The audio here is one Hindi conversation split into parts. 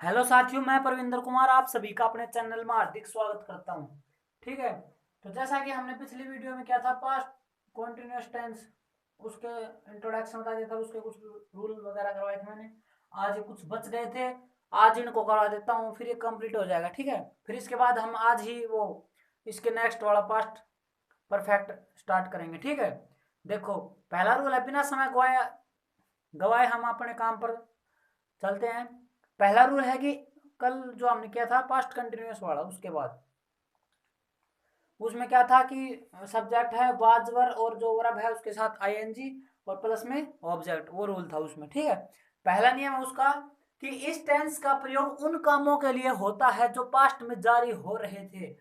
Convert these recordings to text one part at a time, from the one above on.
हेलो साथियों, मैं प्रविंदर कुमार आप सभी का अपने चैनल में हार्दिक स्वागत करता हूं। ठीक है। तो जैसा कि हमने पिछली वीडियो में किया था पास्ट कॉन्टिन्यूअस टेंस, उसके इंट्रोडक्शन बता दिया था, उसके कुछ रूल वगैरह करवाए थे मैंने। आज कुछ बच गए थे, आज इनको करवा देता हूँ, फिर ये कंप्लीट हो जाएगा। ठीक है। फिर इसके बाद हम आज ही वो इसके नेक्स्ट वाला पास्ट परफेक्ट स्टार्ट करेंगे। ठीक है। देखो, पहला रूल है बिना समय गवाए गवाए हम अपने काम पर चलते हैं। पहला रूल है कि कल जो हमने किया था पास्ट कंटिन्यूअस वाला, उसके बाद उसमें क्या था कि सब्जेक्ट है वाजवर और जो वर्ब है उसके साथ आईएनजी और प्लस में ऑब्जेक्ट, वो रूल था उसमें। ठीक है। पहला नियम है उसका कि इस टेंस का प्रयोग उन कामों के लिए होता है जो पास्ट में जारी हो रहे थे।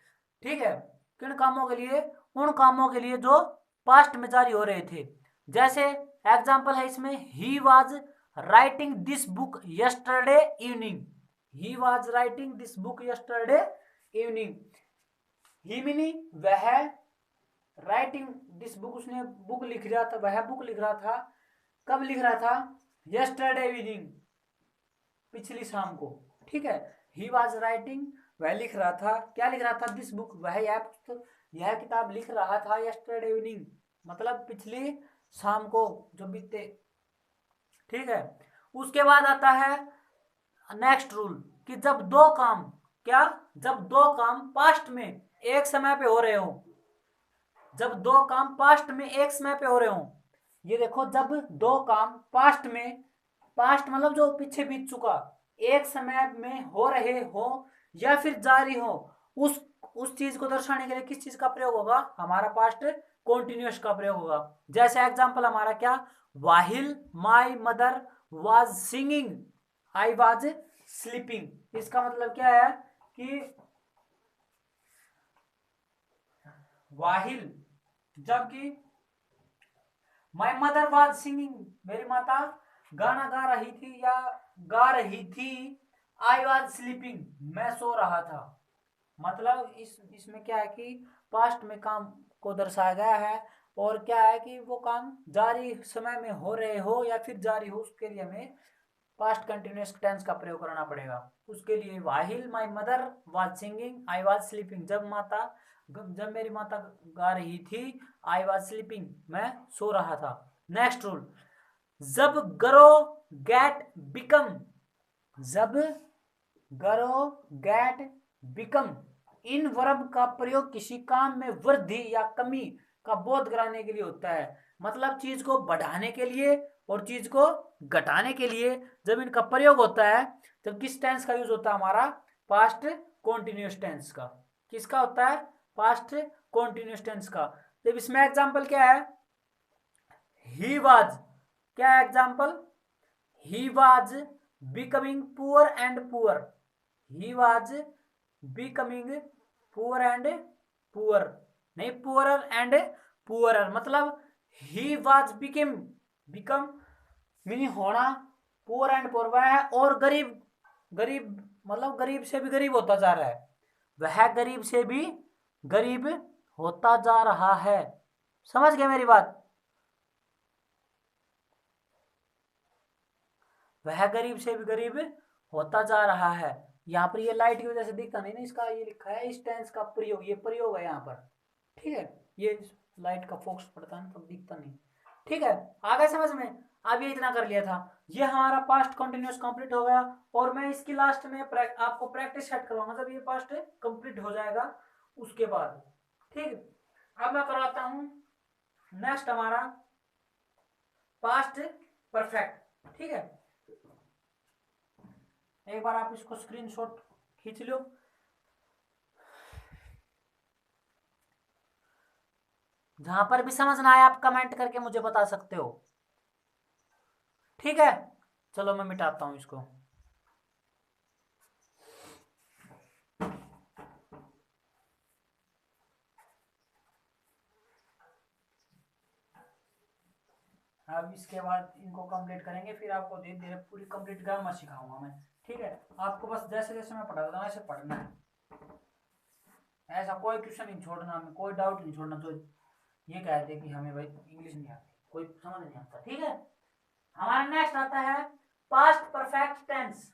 ठीक है। किन कामों के लिए? उन कामों के लिए जो पास्ट में जारी हो रहे थे। जैसे एग्जाम्पल है इसमें, he was writing this book yesterday evening. He was writing this book yesterday evening. He मीनी वह, राइटिंग दिस बुक उसने बुक लिख रहा था, वह बुक लिख रहा था। कब लिख रहा था? यस्टरडे इवनिंग, पिछली शाम को। ठीक है। ही वॉज राइटिंग, वह लिख रहा था। क्या लिख रहा था? दिस बुक, वह यह पुस्तक, यह किताब लिख रहा था यस्टरडे इवनिंग, मतलब पिछली शाम को जो बीते। ठीक है। उसके बाद आता है नेक्स्ट रूल कि जब दो काम, क्या? जब दो काम पास्ट में एक समय पे हो रहे हो, जब दो काम पास्ट में एक समय पे हो रहे हो, ये देखो, जब दो काम पास्ट में, पास्ट मतलब जो पीछे बीत चुका, एक समय में हो रहे हो या फिर जारी हो, उस चीज को दर्शाने के लिए किस चीज का प्रयोग होगा? हमारा पास्ट कॉन्टिन्यूअस का प्रयोग होगा। जैसे एग्जांपल हमारा क्या? While my mother was singing I was sleeping. इसका मतलब क्या है कि वाहिल, जबकि माई मदर वाज सिंगिंग, मेरी माता गाना गा रही थी या गा रही थी, आई वाज स्लीपिंग, मैं सो रहा था। मतलब इसमें क्या है कि पास्ट में काम को दर्शाया गया है, और क्या है कि वो काम जारी समय में हो रहे हो या फिर जारी हो, उसके लिए हमें पास्ट कंटिन्यूअस टेंस का प्रयोग करना पड़ेगा। उसके लिए while my mother was singing I was sleeping, जब मेरी माता गा रही थी, आई वाज स्लीपिंग, मैं सो रहा था। नेक्स्ट रूल, जब गरो गेट बिकम, जब गरो गेट बिकम, इन वर्ब का प्रयोग किसी काम में वृद्धि या कमी का बोध कराने के लिए होता है। मतलब चीज को बढ़ाने के लिए और चीज को घटाने के लिए जब इनका प्रयोग होता है, तब किस टेंस का यूज होता है? हमारा पास्ट कॉन्टिन्यूअस टेंस का। किसका होता है? पास्ट कॉन्टिन्यूअस टेंस का। जब इसमें एग्जांपल क्या है? ही वाज, क्या example? He was becoming poor and poor, he was becoming poor and poor, नहीं पुअरर एंड पुअरर। मतलब he was become, become meaning होना, पुअर एंड पुअर वह है, और गरीब, गरीब मतलब गरीब से भी गरीब होता जा रहा है, वह गरीब से भी गरीब होता जा रहा है। समझ गए मेरी बात? वह गरीब से भी गरीब होता जा रहा है। यहाँ पर ये लाइट की वजह से दिखता नहीं ना, इसका ये लिखा है इस टेंस का प्रयोग, ये प्रयोग है यहाँ पर। ठीक है। ये लाइट का फोकस पड़ता है तो दिखता नहीं। ठीक है। आ गए समझ में? अब ये इतना कर लिया था, ये हमारा पास्ट कंटिन्यूअस कंप्लीट हो गया। और मैं इसकी लास्ट में आपको प्रैक्टिस सेट करवाऊंगा जब ये पास्ट कंप्लीट हो जाएगा उसके बाद। ठीक। अब मैं करवाता हूँ नेक्स्ट हमारा पास्ट परफेक्ट। ठीक है। एक बार आप इसको स्क्रीनशॉट खींच लो। जहां पर भी समझ ना आए आप कमेंट करके मुझे बता सकते हो। ठीक है। चलो मैं मिटाता हूं इसको। अब इसके बाद इनको कंप्लीट करेंगे, फिर आपको धीरे धीरे पूरी कंप्लीट ग्रामर सिखाऊंगा मैं। ठीक है। आपको बस जैसे जैसे मैं पढ़ा देता हूँ ऐसे पढ़ना है, ऐसा कोई क्वेश्चन नहीं छोड़ना, हमें कोई डाउट नहीं छोड़ना तो ये कहते हैं कि हमें भाई इंग्लिश नहीं आती, कोई समझ नहीं आता। ठीक है। हमारा नेक्स्ट आता है पास्ट परफेक्ट टेंस।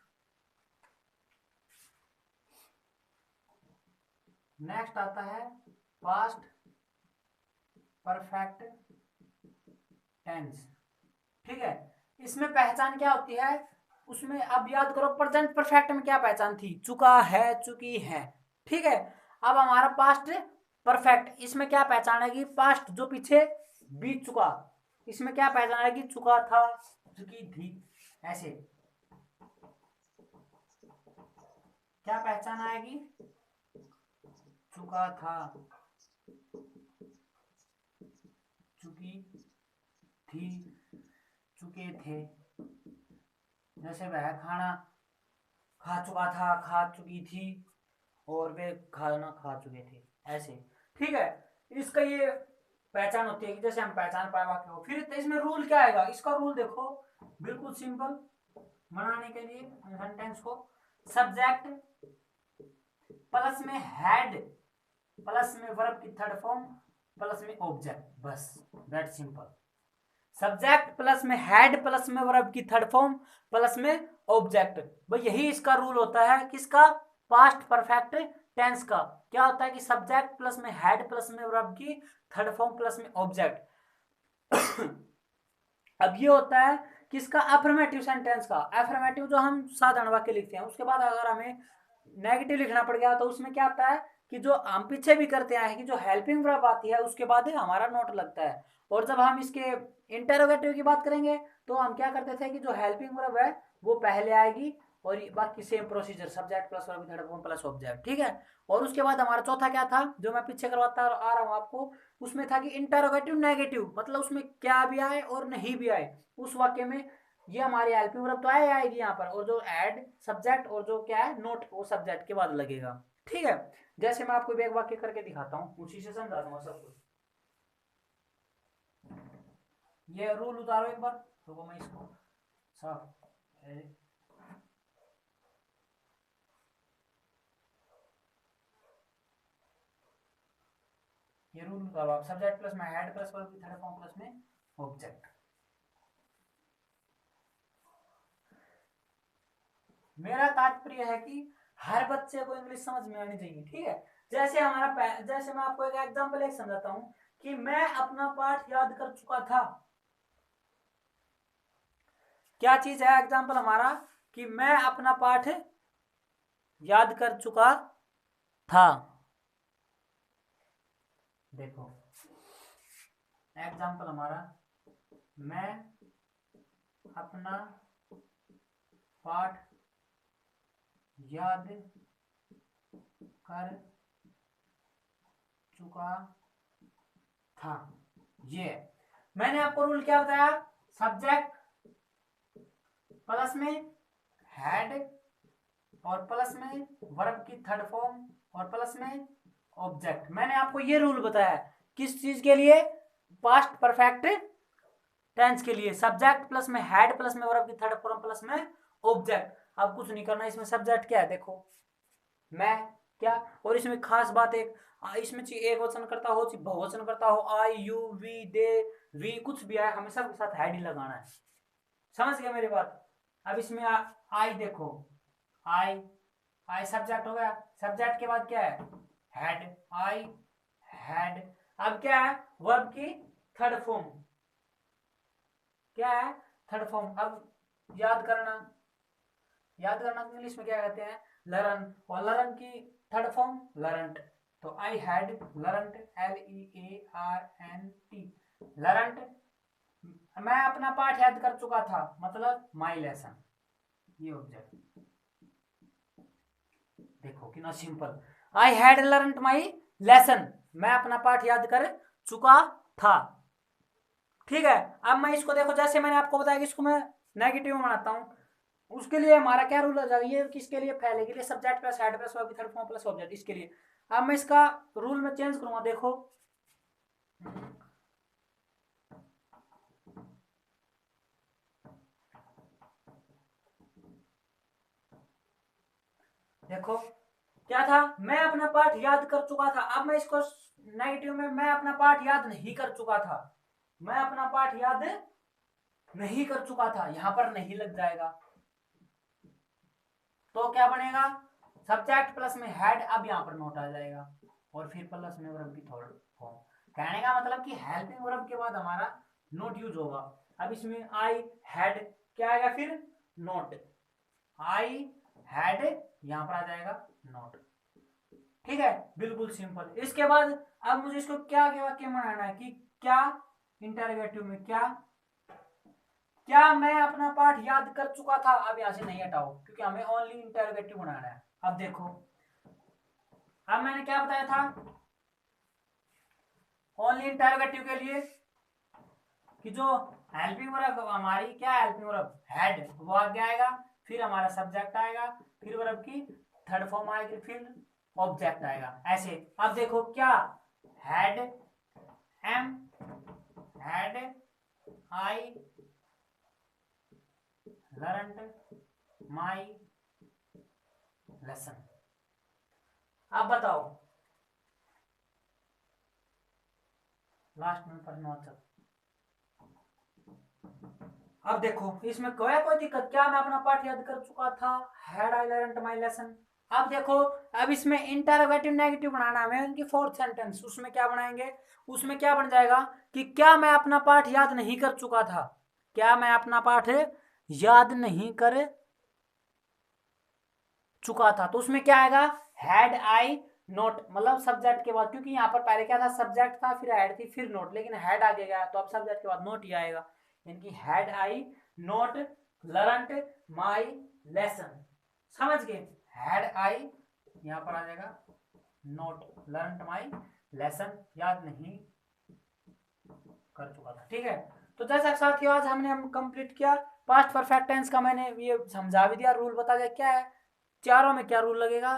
नेक्स्ट आता है पास्ट परफेक्ट टेंस। ठीक है, इसमें पहचान क्या होती है, उसमें अब याद करो प्रेजेंट परफेक्ट में क्या पहचान थी, चुका है, चुकी है। ठीक है, अब हमारा पास्ट परफेक्ट, इसमें क्या पहचान है कि पास्ट जो पीछे बीत चुका, इसमें क्या पहचान है कि चुका था, चुकी थी, ऐसे क्या पहचान आएगी, चुका था, चुकी थी, चुके थे। जैसे वह खाना खा चुका था, खा चुकी थी, और वे खाना खा चुके थे, ऐसे। ठीक है, इसका ये पहचान होती है कि जैसे हम पहचान पाए वाक्य को। फिर इसमें रूल क्या आएगा, इसका रूल देखो, बिल्कुल सिंपल बनाने के लिए सेंटेंस को, सब्जेक्ट प्लस में हैड प्लस में वर्ब की थर्ड फॉर्म प्लस में ऑब्जेक्ट, बस दैट सिंपल। सब्जेक्ट प्लस में हैड प्लस में वर्ब की थर्ड फॉर्म प्लस में ऑब्जेक्ट, भाई यही इसका रूल होता है किसका, पास्ट परफेक्ट टेंस का। क्या होता है कि सब्जेक्ट प्लस में हैड प्लस में वर्ब की थर्ड फॉर्म प्लस में ऑब्जेक्ट। अब ये होता है किसका, अफर्मेटिव सेंटेंस का। अफर्मेटिव जो हम साधारण वाक्य लिखते हैं, उसके बाद अगर हमें नेगेटिव लिखना पड़ गया तो उसमें क्या आता है कि जो हम पीछे भी करते हैं कि जो हेल्पिंग वर्ब आती है उसके बाद हमारा नोट लगता है। और जब हम इसके इंटरोगेटिव की बात करेंगे तो हम क्या करते थे कि जो हेल्पिंग वर्ब है वो पहले आएगी और बाकी same procedure, subject plus verb third form plus object. ठीक है, और उसके बाद हमारा चौथा क्या था जो मैं पीछे करवाता आ रहा हूँ आपको, उसमें था कि इंटरोगेटिव नेगेटिव, मतलब उसमें क्या भी आए और नहीं भी आए उस वाक्य में ये हमारी हेल्पिंग वर्ब तो आएगी यहाँ पर, और जो ऐड सब्जेक्ट और जो क्या है नोट वो सब्जेक्ट के बाद लगेगा। ठीक है, जैसे मैं आपको एक वाक्य करके दिखाता हूँ उसी से समझा दूंगा सब कुछ। ये रूल उतारो एक बार तो मैं इसको साफ, ये रूल उतारो आप, सब्जेक्ट प्लस में हेड प्लस वर्ब की थर्ड फॉर्म प्लस में ऑब्जेक्ट। मेरा तात्पर्य है कि हर बच्चे को इंग्लिश समझ में आनी चाहिए। ठीक है, जैसे मैं आपको एक एग्जांपल एक समझाता हूं कि मैं अपना पाठ याद कर चुका था। क्या चीज है एग्जांपल हमारा, कि मैं अपना पाठ याद कर चुका था। देखो एग्जांपल हमारा, मैं अपना पाठ याद कर चुका था। ये मैंने आपको रूल क्या बताया, सब्जेक्ट प्लस में हैड और प्लस में वर्ब की थर्ड फॉर्म और प्लस में ऑब्जेक्ट। मैंने आपको ये रूल बताया किस चीज के लिए, पास्ट परफेक्ट टेंस के लिए, सब्जेक्ट प्लस में हैड प्लस में वर्ब की थर्ड फॉर्म प्लस में ऑब्जेक्ट। अब कुछ नहीं करना, इसमें सब्जेक्ट क्या है देखो, मैं क्या, और इसमें खास बात इसमें एक वचन करता हो बहुवचन करता हो, आई यू वी दे वी कुछ भी आए हमेशा के साथ हैड ही लगाना है। समझ गया मेरी बात। अब इसमें आई देखो, आई आई सब्जेक्ट हो गया, सब्जेक्ट के बाद क्या है हैड, आई हैड। अब क्या है वर्ब की थर्ड फॉर्म, क्या है थर्ड फॉर्म। अब याद करना इंग्लिश में क्या कहते हैं, लर्न, और लर्न की थर्ड फॉर्म लर्नट। तो आई हैड लर्नट, LEARNT, लर्नट। मैं अपना पाठ याद कर चुका था मतलब माई लेसन, ये ऑब्जेक्ट। देखो कितना simple, I had learnt my lesson, मैं अपना पाठ याद कर चुका था। ठीक है, अब मैं इसको देखो जैसे मैंने आपको बताया कि इसको मैं नेगेटिव में बनाता हूं, उसके लिए हमारा क्या रूल आ जाएगा, ये किसके लिए, पहले के लिए subject plus head plus verb third form plus object, इसके लिए। अब मैं इसका रूल में चेंज करूंगा, देखो देखो क्या था, मैं अपना पाठ याद कर चुका था। अब मैं इसको नेगेटिव में, मैं अपना पाठ याद नहीं कर चुका था, मैं अपना पाठ याद नहीं कर चुका था, यहां पर नहीं लग जाएगा तो क्या बनेगा, सब्जेक्ट प्लस में हेड, अब यहां पर नोट आ जाएगा। और फिर प्लस में वर्ब की थर्ड फॉर्म। कहने का मतलब कि हेल्पिंग वर्ब के बाद हमारा नॉट यूज होगा। अब इसमें आई हैड क्या आएगा फिर नॉट, आई हैड यहां पर आ जाएगा नॉट। ठीक है, बिल्कुल सिंपल। इसके बाद अब मुझे इसको क्या क्या वाक्य बनाना है कि क्या इंटरोगेटिव में क्या मैं अपना पाठ याद कर चुका था। अब यहां से नहीं हटाओ क्योंकि हमें ओनली इंटरोगेटिव बनाना है। अब देखो, अब मैंने क्या बताया था ओनली इंटरोगेटिव के लिए कि जो हेल्पिंग वर्ब हमारी क्या हेल्पिंग वर्ब हैड वो आगे आएगा, फिर हमारा सब्जेक्ट आएगा, फिर वर्ब की थर्ड फॉर्म आएगी, फिर ऑब्जेक्ट आएगा ऐसे। अब देखो क्या had um had I learned my lesson. अब बताओ लास्ट में प्रश्न। अब देखो इसमें कोई दिक्कत, क्या मैं अपना पाठ याद कर चुका था, had I learned my lesson. अब देखो, अब इसमें इंटरोगेटिव नेगेटिव बनाना है उनकी फोर्थ सेंटेंस। उसमें क्या बनाएंगे, उसमें क्या बन जाएगा कि क्या मैं अपना पाठ याद नहीं कर चुका था, क्या मैं अपना पाठ याद नहीं कर चुका था। तो उसमें क्या आएगा हैड आई नोट, मतलब सब्जेक्ट के बाद, क्योंकि यहाँ पर पहले क्या था सब्जेक्ट था फिर हैड थी फिर नोट, लेकिन हैड आगे गया तो अब सब्जेक्ट के बाद नोट ही आएगा। इनकी had I note learned my lesson. समझ गए, हैड आई यहाँ पर आ जाएगा नोट लर्नड माई लेसन, याद नहीं कर चुका था। ठीक है, तो जैसा साथियों आज हम कंप्लीट किया पास्ट परफेक्ट टेंस का। मैंने ये समझा भी दिया, रूल बता दिया क्या है, चारों में क्या रूल लगेगा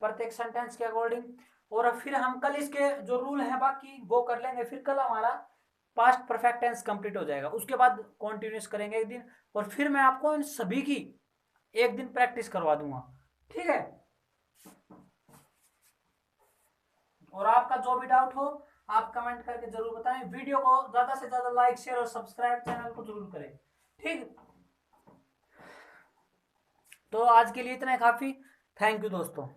प्रत्येक सेंटेंस के अकॉर्डिंग। और फिर हम कल इसके जो रूल हैं बाकी वो कर लेंगे, फिर कल हमारा पास्ट परफेक्ट टेंस कंप्लीट हो जाएगा। उसके बाद कॉन्टिन्यूस करेंगे एक दिन, और फिर मैं आपको इन सभी की एक दिन प्रैक्टिस करवा दूंगा। ठीक है, और आपका जो भी डाउट हो आप कमेंट करके जरूर बताएं। वीडियो को ज्यादा से ज्यादा लाइक शेयर और सब्सक्राइब चैनल को जरूर करें। ठीक, तो आज के लिए इतना काफी। थैंक यू दोस्तों।